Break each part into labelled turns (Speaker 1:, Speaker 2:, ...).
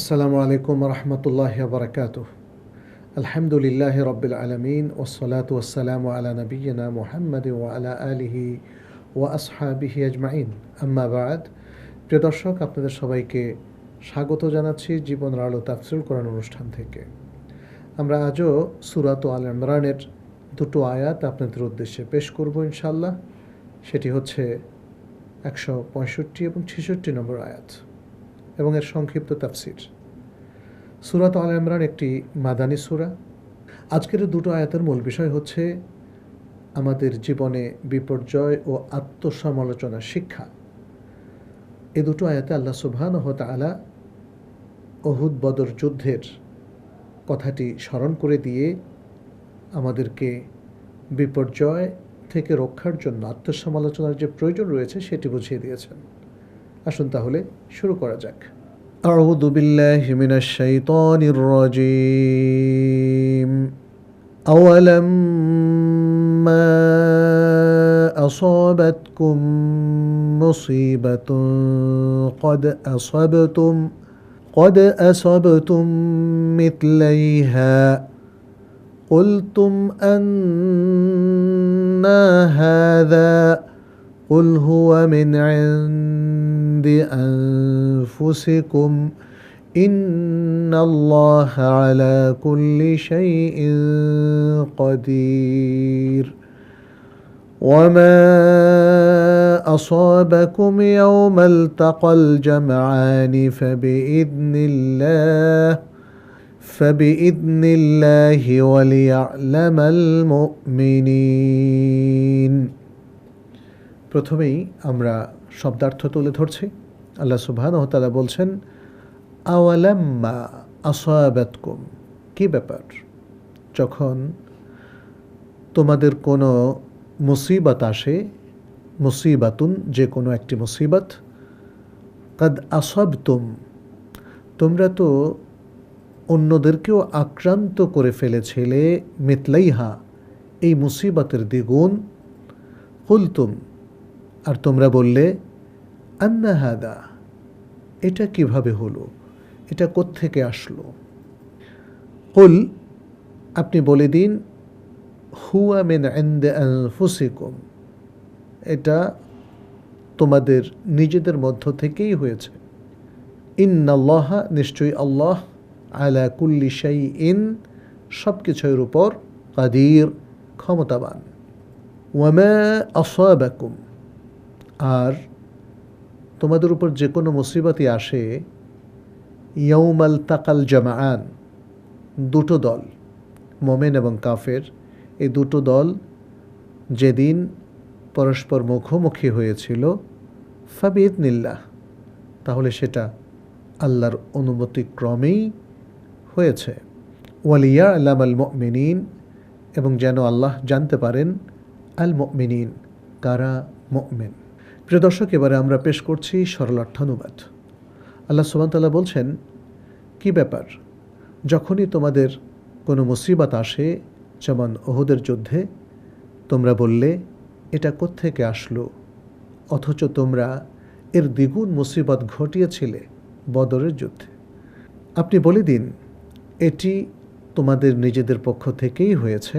Speaker 1: আসসালামু আলাইকুম রহমতুল্লাহি ওয়া বারাকাতুহ। আলহামদুলিল্লাহি রাব্বিল আলামিন ওয়াসসালাতু ওয়াসসালামু আলা নাবিয়্যিনা মুহাম্মাদিন ওয়া আলা আলিহি ওয়া আসহাবিহি আজমাইন। আম্মা বা'দ। প্রিয় দর্শক, আপনাদের সবাইকে স্বাগত জানাচ্ছি জীবনের আলো তাফসীরুল কোরআন অনুষ্ঠান থেকে। আমরা আজও সূরাত আল ইমরানের দুটো আয়াত আপনাদের উদ্দেশ্যে পেশ করব ইনশাআল্লাহ। সেটি হচ্ছে 165 এবং 66 নম্বর আয়াত এবং এর সংক্ষিপ্ত তাফসীর। সূরাত আল ইমরান একটি মাদানী সূরা। আজকের দুটো আয়াতের মূল বিষয় হচ্ছে আমাদের জীবনে বিপর্যয় ও আত্মসমালোচনার শিক্ষা। এই দুটো আয়াতে আল্লাহ সুবহানাহু ওয়া তাআলা উহুদ বদর যুদ্ধের কথাটি স্মরণ করে দিয়ে আমাদেরকে বিপর্যয় থেকে রক্ষার জন্য আত্মসমালোচনার যে প্রয়োজন রয়েছে সেটি বুঝিয়ে দিয়েছেন। আসুন তাহলে শুরু করা যাক। আউযু বিল্লাহি মিনাশ শাইতানির রাজীম। আওয়ালাম্মা আসাবাতকুম মুসিবাতুন قد أصبتم مثليها قلتم أنى هذا قل هو من عند أنفسكم إن الله على كل شيء قدير وما أصابكم يوم التقى الجمعان فبإذن الله وليعلم المؤمنين। প্রথমেই আমরা শব্দার্থ তুলে ধরছি। আল্লাহ সুবহানাহু ওয়া তাআলা বলছেন, আওয়ালাম্মা আসাবাতকুম, কি ব্যাপার যখন তোমাদের কোনো মুসিবত আসে, মুসিবাতুন যে কোনো একটি মুসিবত, কাদ আসাবতুম তোমরা তো অন্যদেরকেও আক্রান্ত করে ফেলেছিলে, মিথলাইহা এই মুসিবতের দ্বিগুণ, কুলতুম আর তোমরা বললে, আন্না হাদা এটা কিভাবে হলো, এটা কোত্থেকে আসলো। কুল আপনি বলে দিন, হুয়া মিন ইনদি আনফুসিকুম এটা তোমাদের নিজেদের মধ্য থেকেই হয়েছে। ইন্নাল্লাহা নিশ্চয়ই আল্লাহ, আলা কুল্লি শাইইন সব কিছুর উপর, কাদির ক্ষমতাবান। ওয়ামা আসাবাকুম আর তোমাদের উপর যে কোনো মুসিবতই আসে, ইয়াউমাল তাকাল জামাআন দুটো দল, মোমেন এবং কাফের, এই দুটো দল যেদিন পরস্পর মুখোমুখি হয়েছিল, ফাবিইযনিল্লাহ তাহলে সেটা আল্লাহর অনুমতিক্রমেই হয়েছে। ওয়ালিয়া'লামাল মুমিনিন এবং যেন আল্লাহ জানতে পারেন আল মুমিনিন কারা মুমিন। প্রিয় দর্শক, এবারে আমরা পেশ করছি সরলার্থানুবাদ। আল্লাহ সুবহানাহু ওয়া তাআলা বলছেন, কি ব্যাপার যখনই তোমাদের কোনো মুসিবত আসে, যেমন উহুদের যুদ্ধে তোমরা বললে এটা কোত্থেকে আসলো, অথচ তোমরা এর দ্বিগুণ মুসিবত ঘটিয়েছিলে বদরের যুদ্ধে। আপনি বলে দিন এটি তোমাদের নিজেদের পক্ষ থেকেই হয়েছে,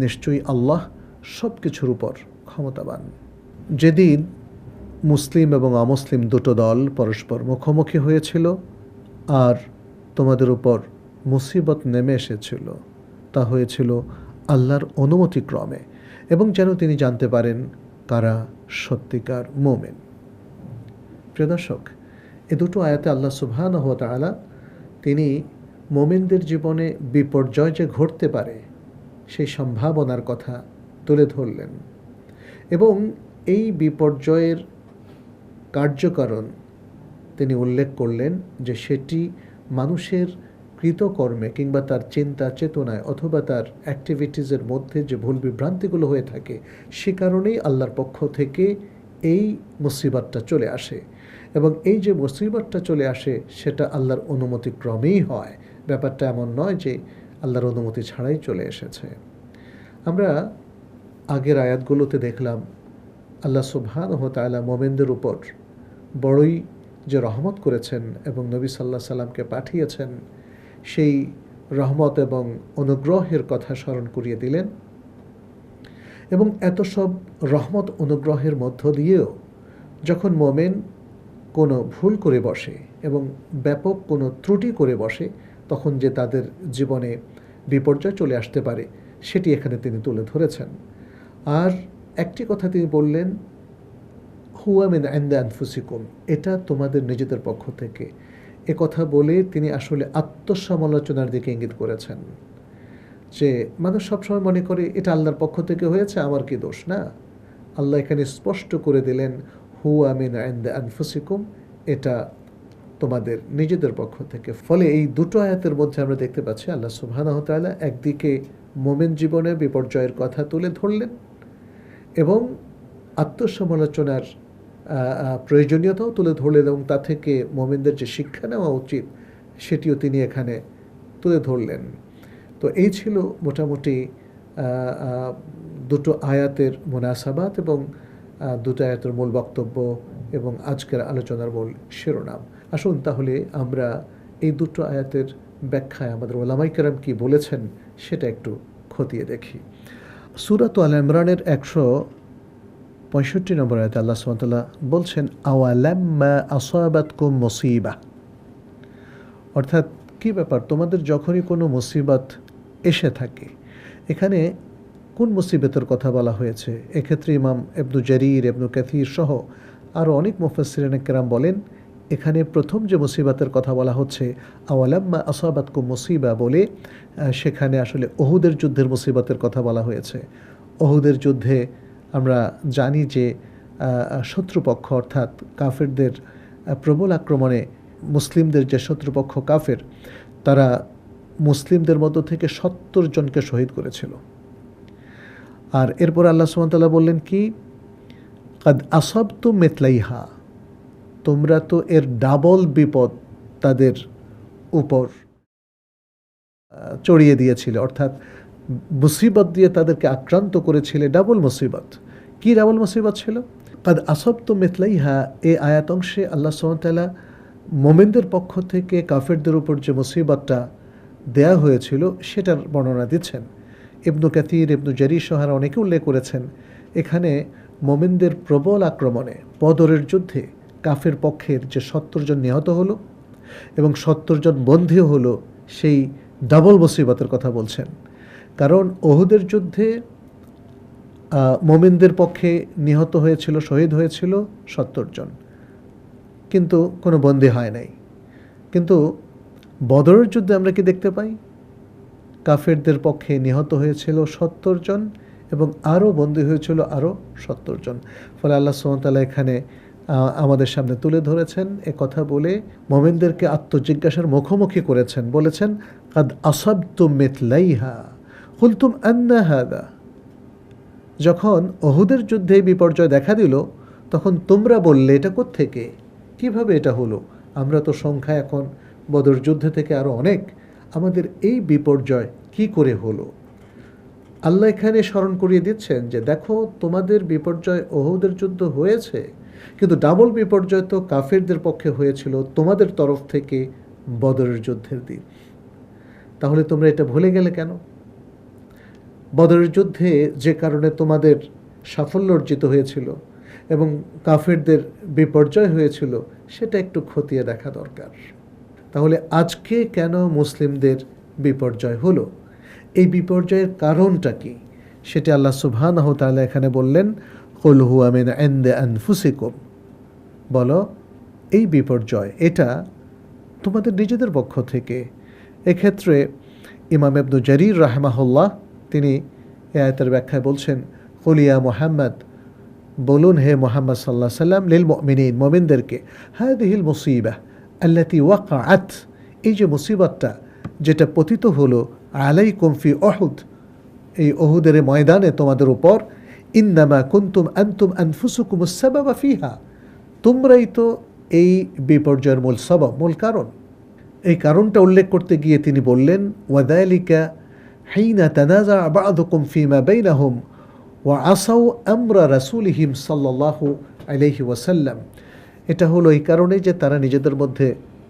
Speaker 1: নিশ্চয়ই আল্লাহ সব কিছুর উপর ক্ষমতাবান। যেদিন মুসলিম এবং অমুসলিম দুটো দল পরস্পর মুখোমুখি হয়েছিল আর তোমাদের উপর মুসিবত নেমে এসেছিল, তা হয়েছিল আল্লাহর অনুমতিক্রমে এবং যেন তিনি জানতে পারেন কারা সত্যিকার মুমিন। প্রিয় দর্শক, এ দুটো আয়াতে আল্লাহ সুবহানাহু ওয়া তাআলা তিনি মুমিনদের জীবনে বিপর্যয় যে ঘটতে পারে সেই সম্ভাবনার কথা তুলে ধরলেন এবং এই বিপর্যয়ের কার্যকারণ তিনি উল্লেখ করলেন যে সেটি মানুষের কৃতকর্মে কিংবা তার চিন্তা চেতনায় অথবা তার অ্যাক্টিভিটিসের মধ্যে যে ভুল বিভ্রান্তিগুলো হয়ে থাকে সে কারণেই আল্লাহর পক্ষ থেকে এই মুসিবতটা চলে আসে এবং এই যে মুসিবতটা চলে আসে সেটা আল্লাহর অনুমতিক্রমেই হয়। ব্যাপারটা এমন নয় যে আল্লাহর অনুমতি ছাড়াই চলে এসেছে। আমরা আগের আয়াতগুলোতে দেখলাম আল্লাহ সুবহানাহু ওয়া তাআলা মুমিনদের উপর বড়ই যে রহমত করেছেন এবং নবী সাল্লাল্লাহু আলাইহি সাল্লামকে পাঠিয়েছেন, সেই রহমত এবং অনুগ্রহের কথা স্মরণ করিয়ে দিলেন। এবং এত সব রহমত অনুগ্রহের মধ্য দিয়েও যখন মোমেন কোনো ভুল করে বসে এবং ব্যাপক কোনো ত্রুটি করে বসে, তখন যে তাদের জীবনে বিপর্যয় চলে আসতে পারে সেটি এখানে তিনি তুলে ধরেছেন। আর একটি কথা তিনি বললেন, হুয়া মিন ইনদি আনফুসিকুম, এটা তোমাদের নিজেদের পক্ষ থেকে। এ কথা বলে তিনি আসলে আত্মসমালোচনার দিকে ইঙ্গিত করেছেন, যে মানুষ সবসময় মনে করে এটা আল্লাহর পক্ষ থেকে হয়েছে, আমার কি দোষ। না, আল্লাহ এখানে স্পষ্ট করে দিলেন হুয়া মিন ইনদি আনফুসিকুম, এটা তোমাদের নিজেদের পক্ষ থেকে। ফলে এই দুটো আয়াতের মধ্যে আমরা দেখতে পাচ্ছি আল্লাহ সুবহানাহু ওয়া তাআলা একদিকে মোমেন জীবনে বিপর্যয়ের কথা তুলে ধরলেন এবং আত্মসমালোচনার প্রয়োজনীয়তাও তুলে ধরলেন, এবং তা থেকে মোমেনদের যে শিক্ষা নেওয়া উচিত সেটিও তিনি এখানে তুলে ধরলেন। তো এই ছিল মোটামুটি দুটো আয়াতের মুনাসাবাত এবং দুটো আয়াতের মূল বক্তব্য এবং আজকের আলোচনার মূল শিরোনাম। আসুন তাহলে আমরা এই দুটো আয়াতের ব্যাখ্যায় আমাদের ওলামায়ে কেরাম কি বলেছেন সেটা একটু খতিয়ে দেখি। সূরাত আল ইমরানের 165 নম্বর আয়াতে আল্লাহ সুবহানাহু ওয়া তাআলা বলছেন, আওয়ালাম্মা আসাবাতকুম মুসিবা, অর্থাৎ কি ব্যাপার, তোমাদের যখনই কোনো মুসিবত এসে থাকে। এখানে কোন মুসিবতের কথা বলা হয়েছে? এক্ষেত্রে ইমাম ইবনু জারীর, ইবনু কাসীর সহ আরও অনেক মুফাসসিরিনে কেরাম বলেন, এখানে প্রথম যে মুসিবতের কথা বলা হচ্ছে আওয়ালাম্মা আসাবাতকুম মুসিবা বলে, সেখানে আসলে উহুদের যুদ্ধের মুসিবতের কথা বলা হয়েছে। উহুদের যুদ্ধে আমরা জানি যে শত্রুপক্ষ অর্থাৎ কাফেরদের প্রবল আক্রমণে মুসলিমদের যে শত্রুপক্ষ কাফের, তারা মুসলিমদের মধ্য থেকে 70 জনকে শহীদ করেছিল। আর এরপর আল্লাহ সুবহানাহু ওয়া তাআলা বললেন কি, কাদ আসাবতুম মিথলাইহা, তোমরা তো এর ডাবল বিপদ তাদের উপর চড়িয়ে দিয়েছিলে, অর্থাৎ মুসিবত দিয়ে তাদেরকে আক্রান্ত করেছিলে, ডাবল মুসিবত। কি ডাবল মুসিবত ছিল? কাদ আসাবতুম মিথলাইহা, এই আয়াত অংশে আল্লাহ সুবহানাহু ওয়া তাআলা মোমেনদের পক্ষ থেকে কাফেরদের উপর যে মুসিবতটা দেয়া হয়েছিল সেটার বর্ণনা দিচ্ছেন। ইবনু কাসীর, ইবনু জারীর সহ অনেকে উল্লেখ করেছেন, এখানে মোমেনদের প্রবল আক্রমণে বদরের যুদ্ধে কাফের পক্ষের যে 70 জন নিহত হলো এবং 70 জন বন্দী হলো, সেই ডাবল মুসিবতের কথা বলছেন। কারণ উহুদের যুদ্ধে মোমেনদের পক্ষে নিহত হয়েছিল, শহীদ হয়েছিল 70 জন, কিন্তু কোনো বন্দী হয় নাই। কিন্তু বদরের যুদ্ধে আমরা কি দেখতে পাই? কাফেরদের পক্ষে নিহত হয়েছিল 70 জন এবং আরও বন্দী হয়েছিল আরও 70 জন। ফলে আল্লাহ সুবহানাহু ওয়া তাআলা এখানে আমাদের সামনে তুলে ধরেছেন এ কথা বলে, মুমিনদেরকে আত্মজিজ্ঞাসার মুখোমুখি করেছেন, বলেছেন কাদ আসাবতুম মিথলাইহা কুলতুম আন্না হাদা, যখন উহুদের যুদ্ধে বিপর্যয় দেখা দিল তখন তোমরা বললে এটা কোত্থেকে, কিভাবে এটা হলো? আমরা তো সংখ্যা এখন বদর যুদ্ধ থেকে আরও অনেক, আমাদের এই বিপর্যয় কি করে হলো? আল্লাহ এখানে স্মরণ করিয়ে দিচ্ছেন যে দেখো, তোমাদের বিপর্যয় উহুদের যুদ্ধ হয়েছে, কিন্তু ডাবল বিপর্যয় তো কাফেরদের পক্ষে হয়েছিল তোমাদের তরফ থেকে বদরের যুদ্ধের দিন। তাহলে তোমরা এটা ভুলে গেলে কেন? বদরের যুদ্ধে যে কারণে তোমাদের সাফল্য অর্জিত হয়েছিল এবং কাফেরদের বিপর্যয় হয়েছিল, সেটা একটু খতিয়ে দেখা দরকার। তাহলে আজকে কেন মুসলিমদের বিপর্যয় হলো, এই বিপর্যয়ের কারণটা কি, সেটা আল্লাহ সুবহানাহু ওয়া তাআলা এখানে বললেন, কুল হুয়া মিন ইনদি আনফুসিকুম, বলো এই বিপর্যয় এটা তোমাদের নিজেদের পক্ষ থেকে। এক্ষেত্রে ইমাম ইবনু জারীর রাহিমাহুল্লাহ তিনি এই আয়াতের ব্যাখ্যায় বলছেন, কুল ইয়া মুহাম্মদ, বলুন হে মুহাম্মদ সাল্লাল্লাহু আলাইহি সাল্লাম, লিল মুমিনিন, মুমিনদেরকে, হাদিহিল মুসিবাহ আল্লাতী ওয়াকাআত, এই যে মুসিবতটা যেটা পতিত হলো, আলাইকুম ফি উহুদ, এই উহুদের ময়দানে তোমাদের উপর, ইন্নামা কুনতুম আনতুম আনফুসুকুমুস সাবাবা ফিহা, তোমরাই তো এই বিপর্যয়ের মূল সবব, মূল কারণ। এই কারণটা উল্লেখ করতে গিয়ে তিনি বললেন, ওয়াযালিকা হিনা তানাযা বা'দুকুম ফীমা বাইনাহুম ওয়া আসাউ আমরা রাসূলিহিম সাল্লাল্লাহু আলাইহি ওয়াসাল্লাম, এটা হলো এই কারণে যে তারা নিজেদের মধ্যে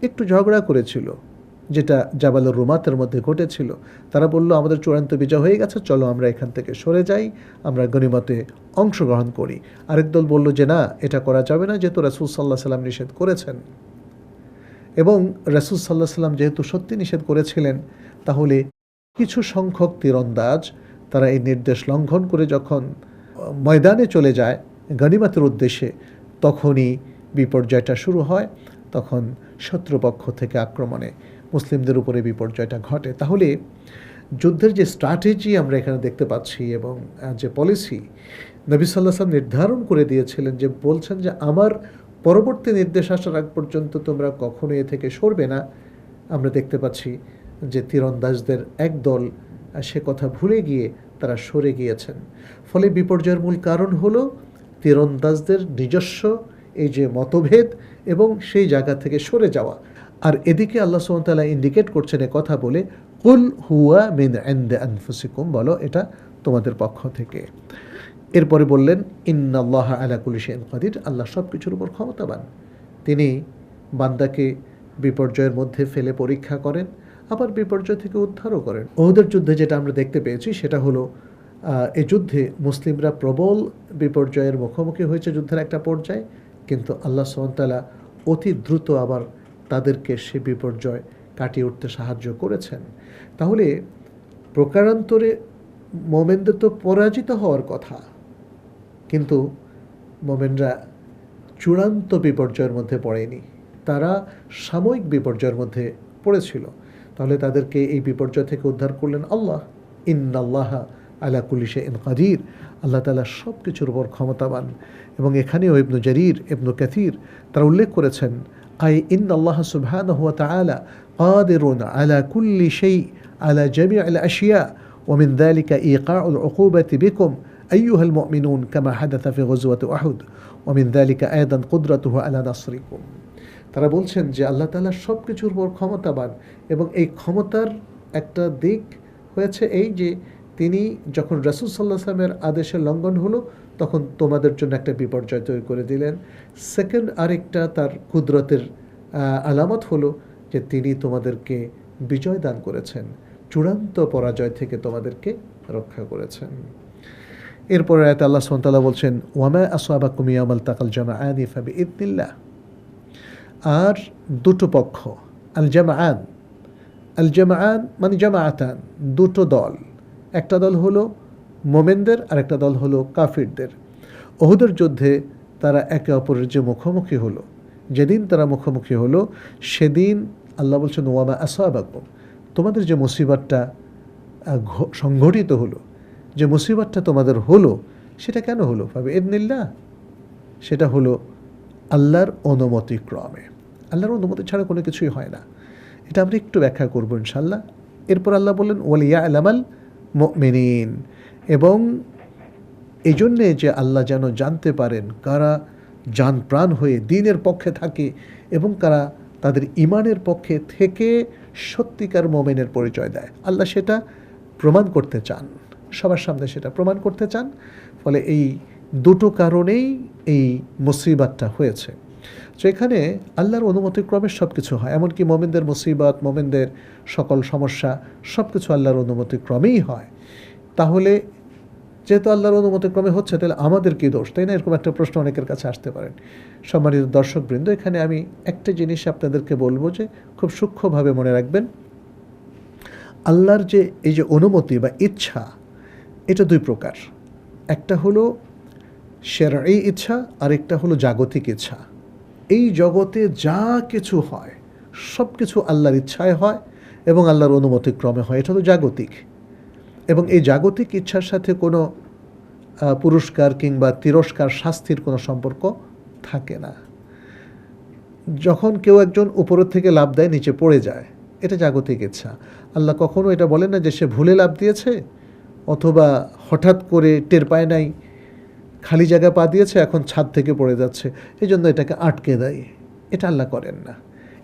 Speaker 1: একটু ঝগড়া করেছিল, যেটা জাবালুর রুমাতের মধ্যে ঘটেছিল। তারা বলল, আমাদের চূড়ান্ত বিজয় হয়ে গেছে, চলো আমরা এখান থেকে সরে যাই, আমরা গনিমতে অংশগ্রহণ করি। আরেক দল বলল যে না, এটা করা যাবে না, যেহেতু রাসূল সাল্লাল্লাহু আলাইহি সাল্লাম নিষেধ করেছেন। এবং রাসূল সাল্লাল্লাহু আলাইহি সাল্লাম যেহেতু সত্যি নিষেধ করেছিলেন, তাহলে কিছু সংখ্যক তীরন্দাজ তারা এই নির্দেশ লঙ্ঘন করে যখন ময়দানে চলে যায় গনিমতের উদ্দেশ্যে, তখনই বিপর্যয়টা শুরু হয়। তখন শত্রুপক্ষ থেকে আক্রমণে মুসলিমদের উপরে বিপর্যয়টা ঘটে। তাহলে যুদ্ধের যে স্ট্র্যাটেজি আমরা এখানে দেখতে পাচ্ছি এবং যে পলিসি নবী সাল্লাল্লাহু আলাইহি ওয়াসাল্লাম নির্ধারণ করে দিয়েছিলেন, যে বলছেন যে আমার পরবর্তী নির্দেশ আসার আগ পর্যন্ত তোমরা কখনো এ থেকে সরবে না। আমরা দেখতে পাচ্ছি যে তীরন্দাজদের একদল সে কথা ভুলে গিয়ে তারা সরে গিয়েছেন। ফলে বিপর্যয়ের মূল কারণ হলো তীরন্দাজদের নিজস্ব এই যে মতভেদ এবং সেই জায়গা থেকে সরে যাওয়া। আর এদিকে আল্লাহ সুবহানাহু ওয়া তাআলা ইন্ডিকেট করছেন এ কথা বলে, কুল হুয়া মিন ইনদি আনফুসিকুম, বলো এটা তোমাদের পক্ষ থেকে। এরপরে বললেন, ইন্নাল্লাহা আলা কুল্লি শাইইন কাদির, আল্লাহ সব কিছুর উপর ক্ষমতাবান। তিনি বান্দাকে বিপর্যয়ের মধ্যে ফেলে পরীক্ষা করেন, আবার বিপর্যয় থেকে উদ্ধারও করেন। উহুদের যুদ্ধে যেটা আমরা দেখতে পেয়েছি সেটা হলো এই যুদ্ধে মুসলিমরা প্রবল বিপর্যয়ের মুখোমুখি হয়েছে যুদ্ধের একটা পর্যায়ে, কিন্তু আল্লাহ সুবহানাহু ওয়া তাআলা অতি দ্রুত আবার তাদেরকে সে বিপর্যয় কাটিয়ে উঠতে সাহায্য করেছেন। তাহলে প্রকারান্তরে মোমেনদের তো পরাজিত হওয়ার কথা, কিন্তু মোমেনরা চূড়ান্ত বিপর্যয়ের মধ্যে পড়েনি, তারা সাময়িক বিপর্যয়ের মধ্যে পড়েছিল। তাহলে তাদেরকে এই বিপর্যয় থেকে উদ্ধার করলেন আল্লাহ। ইন্নাল্লাহা আলা কুল্লি শাইইন কাদির, আল্লাহ তাআলা সব কিছুর উপর ক্ষমতাবান। এবং এখানেও ইবনু জারির, ইবনু কাসির তারা উল্লেখ করেছেন, আই ইন্নাল্লাহ সুবহানাহু ওয়া তাআলা কাদিরুন আলা কুল্লি শাই আলা জামিআল আশিয়া ওয়া মিন যালিকা ইকাউল উকুবাতি বিকুম আইয়ুহাল মুমিনুন কামা হাদাথা ফি গাজওয়াতি উহুদ ওয়া মিন যালিকা আইদান কুদরাতুহু আলা নাসরিকুম। তারা বলছেন যে আল্লাহ তাআলা সব কিছুর উপর ক্ষমতাবান, এবং এই ক্ষমতার একটা দিক হয়েছে এই যে তিনি যখন রাসূল সাল্লাল্লাহু আলাইহি ওয়াসাল্লামের আদেশের লঙ্ঘন হলো, তখন তোমাদের জন্য একটা বিপর্যয় তৈরি করে দিলেন। সেকেন্ড আরেকটা তার কুদরতের আলামত হলো যে তিনি তোমাদেরকে বিজয় দান করেছেন, চূড়ান্ত পরাজয় থেকে তোমাদেরকে রক্ষা করেছেন। এরপর আয়াতে আল্লাহ সুবহানাহু ওয়া তাআলা বলছেন, ওয়ামা আসাবাকুম ইয়াউমাল তাকাল জামাআনি ফাবিইযনিল্লাহ। আর দুটো পক্ষ, আল জামাআন, আল জামাআন মানে জামাআতান, দুটো দল, একটা দল হলো মোমেনদের আর একটা দল হলো কাফিরদের। উহুদের যুদ্ধে তারা একে অপরের যে মুখোমুখি হলো, যেদিন তারা মুখোমুখি হলো সেদিন আল্লাহ বলছেন, ওয়ামা আসাবাকুম, তোমাদের যে মুসিবতটা সংঘটিত হলো, যে মুসিবতটা তোমাদের হলো, সেটা কেন হলো? ফাবিইযনিল্লাহ, সেটা হলো আল্লাহর অনুমতিক্রমে। আল্লাহর অনুমতি ছাড়া কোনো কিছুই হয় না। এটা আমরা একটু ব্যাখ্যা করব ইনশাআল্লাহ। এরপর আল্লাহ বললেন, ওয়ালিয়ালামাল মুমিনিন, এবং এই জন্যে যে আল্লাহ যেন জানতে পারেন কারা জান প্রাণ হয়ে দ্বীনের পক্ষে থাকে এবং কারা তাদের ঈমানের পক্ষে থেকে সত্যিকার মুমিনের পরিচয় দেয়। আল্লাহ সেটা প্রমাণ করতে চান, সবার সামনে সেটা প্রমাণ করতে চান। ফলে এই দুটো কারণেই এই মুসিবতটা হয়েছে। তো এখানে আল্লাহর অনুমতিক্রমে সব কিছু হয়, এমনকি মোমেনদের মুসিবত, মোমেনদের সকল সমস্যা সব কিছু আল্লাহর অনুমতিক্রমেই হয়। তাহলে যেহেতু আল্লাহর অনুমতিক্রমে হচ্ছে, তাহলে আমাদের কী দোষ, তাই না? এরকম একটা প্রশ্ন অনেকের কাছে আসতে পারেন। সম্মানিত দর্শকবৃন্দ, এখানে আমি একটা জিনিস আপনাদেরকে বলবো যে খুব সূক্ষ্মভাবে মনে রাখবেন, আল্লাহর যে এই যে অনুমতি বা ইচ্ছা, এটা দুই প্রকার। একটা হলো শারঈ ইচ্ছা, আর একটা হলো জাগতিক ইচ্ছা। এই জগতে যা কিছু হয় সব কিছু আল্লাহর ইচ্ছায় হয় এবং আল্লাহর অনুমতিক্রমে হয়, এটা হলো জাগতিক। এবং এই জাগতিক ইচ্ছার সাথে কোনো পুরস্কার কিংবা তিরস্কার, শাস্তির কোনো সম্পর্ক থাকে না। যখন কেউ একজন উপরের থেকে লাফ দেয়, নিচে পড়ে যায়, এটা জাগতিক ইচ্ছা। আল্লাহ কখনো এটা বলেন না যে সে ভুলে লাফ দিয়েছে, অথবা হঠাৎ করে টের পায় নাই, খালি জায়গায় পা দিয়েছে, এখন ছাদ থেকে পড়ে যাচ্ছে, এই জন্য এটাকে আটকে দেয়। এটা আল্লাহ করেন না।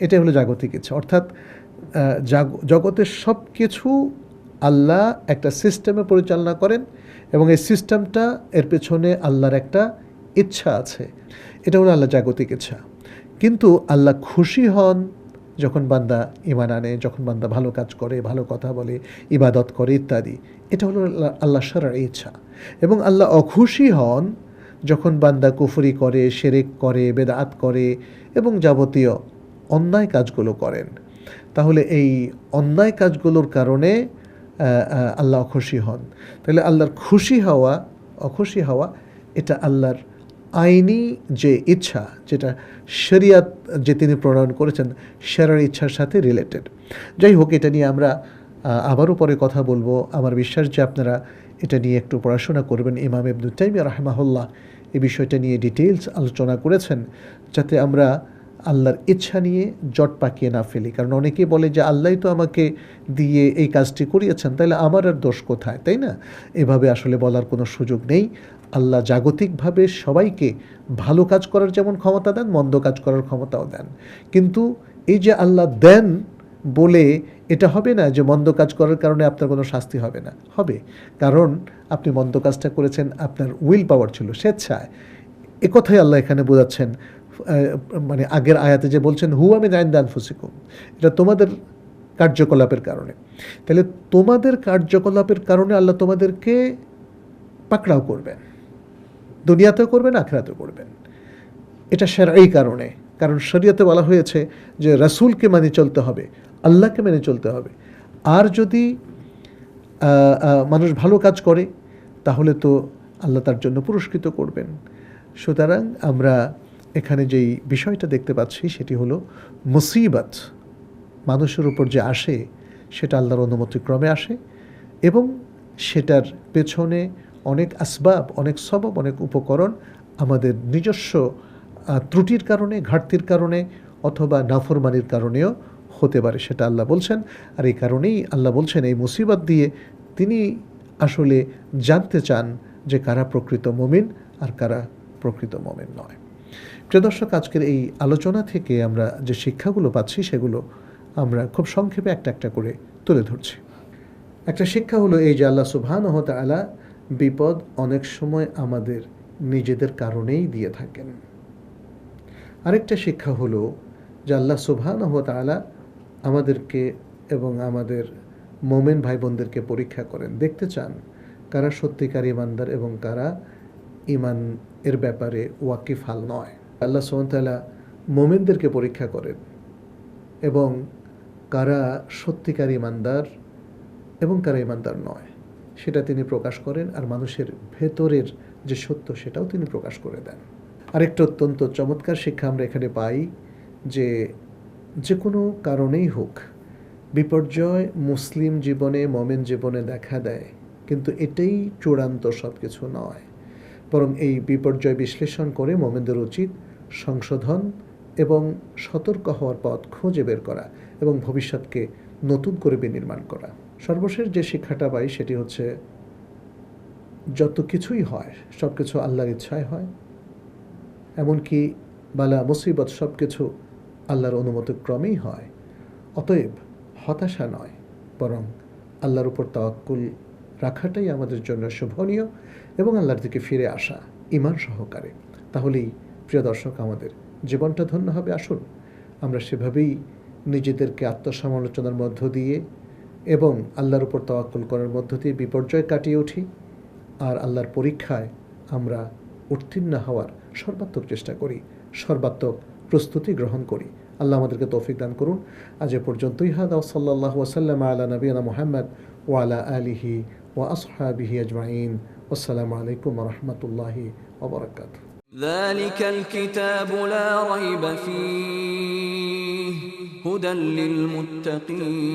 Speaker 1: এটা হলো জাগতিক ইচ্ছা। অর্থাৎ জগতের সব কিছু আল্লাহ একটা সিস্টেমে পরিচালনা করেন, এবং এই সিস্টেমটা, এর পেছনে আল্লাহর একটা ইচ্ছা আছে। এটা হলো আল্লাহ জাগতিক ইচ্ছা। কিন্তু আল্লাহ খুশি হন যখন বান্দা ঈমান আনে, যখন বান্দা ভালো কাজ করে, ভালো কথা বলে, ইবাদত করে ইত্যাদি। এটা হলো আল্লাহ শারঈ ইচ্ছা। এবং আল্লাহ অখুশি হন যখন বান্দা কুফরি করে, শিরক করে, বেদাত করে এবং যাবতীয় অন্যায় কাজগুলো করেন। তাহলে এই অন্যায় কাজগুলোর কারণে আল্লাহ অখুশি হন। তাহলে আল্লাহর খুশি হওয়া, অখুশি হওয়া, এটা আল্লাহর আইনি যে ইচ্ছা, যেটা শরিয়াত যে তিনি প্রণয়ন করেছেন সেরার ইচ্ছার সাথে রিলেটেড। যাই হোক, এটা নিয়ে আমরা আবারও পরে কথা বলবো। আমার বিশ্বাস যে আপনারা এটা নিয়ে একটু পড়াশোনা করবেন। ইমাম ইবনে তাইমিয়া রাহিমাহুল্লাহ এই বিষয়টা নিয়ে ডিটেইলস আলোচনা করেছেন, যাতে আমরা আল্লাহর ইচ্ছা নিয়ে জট পাকিয়ে না ফেলি। কারণ অনেকেই বলে যে আল্লাহই তো আমাকে দিয়ে এই কাজটি করিয়েছেন, তাহলে আমার আর দোষ কোথায়, তাই না? এভাবে আসলে বলার কোনো সুযোগ নেই। আল্লাহ জাগতিকভাবে সবাইকে ভালো কাজ করার যেমন ক্ষমতা দেন, মন্দ কাজ করার ক্ষমতাও দেন। কিন্তু এই যে আল্লাহ দেন বলে এটা হবে না যে মন্দ কাজ করার কারণে আপনার কোনো শাস্তি হবে না, হবে। কারণ আপনি মন্দ কাজটা করেছেন, আপনার উইল পাওয়ার ছিল, স্বেচ্ছায়। একথাই আল্লাহ এখানে বোঝাচ্ছেন। মানে আগের আয়াতে যে বলছেন হুয়া মিন ইনদি আনফুসিকুম, এটা তোমাদের কার্যকলাপের কারণে। তাহলে তোমাদের কার্যকলাপের কারণে আল্লাহ তোমাদেরকে পাকড়াও করবেন, দুনিয়াতেও করবেন, আখিরাতেও করবেন। এটা শারঈ কারণে। কারণ শরীয়তে বলা হয়েছে যে রাসূলকে মেনে চলতে হবে, আল্লাহকে মেনে চলতে হবে। আর যদি মানুষ ভালো কাজ করে তাহলে তো আল্লাহ তার জন্য পুরস্কৃত করবেন। সুতরাং আমরা এখানে যেই বিষয়টা দেখতে পাচ্ছি সেটি হলো মুসিবত মানুষের উপর যে আসে সেটা আল্লাহর অনুমতিক্রমে আসে, এবং সেটার পেছনে অনেক আসবাব, অনেক সবব, অনেক উপকরণ আমাদের নিজস্ব ত্রুটির কারণে, ঘাটতির কারণে অথবা নাফরমানির কারণেও হতে পারে, সেটা আল্লাহ বলছেন। আর এই কারণেই আল্লাহ বলছেন এই মুসিবত দিয়ে তিনি আসলে জানতে চান যে কারা প্রকৃত মুমিন আর কারা প্রকৃত মুমিন নয়। প্রিয় দর্শক, আজকের এই আলোচনা থেকে আমরা যে শিক্ষাগুলো পাচ্ছি সেগুলো আমরা খুব সংক্ষেপে একটা একটা করে তুলে ধরছি। একটা শিক্ষা হলো এই যে আল্লাহ সুবহানাহু ওয়া তাআলা বিপদ অনেক সময় আমাদের নিজেদের কারণেই দিয়ে থাকেন। আরেকটা শিক্ষা হলো যে আল্লাহ সুবহানাহু ওয়া তাআলা আমাদেরকে এবং আমাদের মুমিন ভাই বোনদেরকে পরীক্ষা করেন, দেখতে চান কারা সত্যিকার ঈমানদার এবং কারা ঈমান এর ব্যাপারে ওয়াকিফ হাল নয়। আল্লাহ সুবহানাহু ওয়া তাআলা মুমিনদেরকে পরীক্ষা করেন এবং কারা সত্যিকার ঈমানদার এবং কারা ঈমানদার নয় সেটা তিনি প্রকাশ করেন। আর মানুষের ভেতরের যে সত্য সেটাও তিনি প্রকাশ করে দেন। আরেকটা অত্যন্ত চমৎকার শিক্ষা আমরা এখানে পাই যে যে কোনো কারণেই হোক বিপর্যয় মুসলিম জীবনে, মুমিন জীবনে দেখা দেয়, কিন্তু এটাই চূড়ান্ত সব কিছু নয়। বরং এই বিপর্যয় বিশ্লেষণ করে মুমিনদের উচিত সংশোধন এবং সতর্ক হওয়ার পথ খুঁজে বের করা এবং ভবিষ্যৎকে নতুন করে বিনির্মাণ করা। সর্বশেষ যে শিক্ষাটা পাই সেটি হচ্ছে যত কিছুই হয় সব কিছু আল্লাহর ইচ্ছায় হয়, এমনকি বালা মুসিবত সব কিছু আল্লাহর অনুমতিক্রমেই হয়। অতএব হতাশা নয়, বরং আল্লাহর উপর তাওয়াক্কুল রাখাটাই আমাদের জন্য শোভনীয় এবং আল্লাহর দিকে ফিরে আসা ঈমান সহকারে। তাহলেই প্রিয় দর্শক আমাদের জীবনটা ধন্য হবে। আসুন আমরা সেভাবেই নিজেদেরকে আত্মসমালোচনার মধ্য দিয়ে এবং আল্লাহর উপর তাওয়াক্কুল করার মধ্য দিয়ে বিপর্যয় কাটিয়ে উঠি, আর আল্লাহর পরীক্ষায় আমরা উত্তীর্ণ হওয়ার সর্বাত্মক চেষ্টা করি, সর্বাত্মক প্রস্তুতি গ্রহণ করি। আল্লাহ আমাদেরকে তৌফিক দান করুন। আজ এ পর্যন্তই। হাদা সাল্লাল্লাহু ওয়া সাল্লাম আলা নবিয়িনা মুহাম্মদ ওয়া আলা আলিহি ওয়া আসহাবিহি আজমাইন। আসসালামু আলাইকুম ওয়া রাহমাতুল্লাহি ওয়া বারাকাতুহু।
Speaker 2: ذلك الكتاب لا ريب فيه هدى للمتقين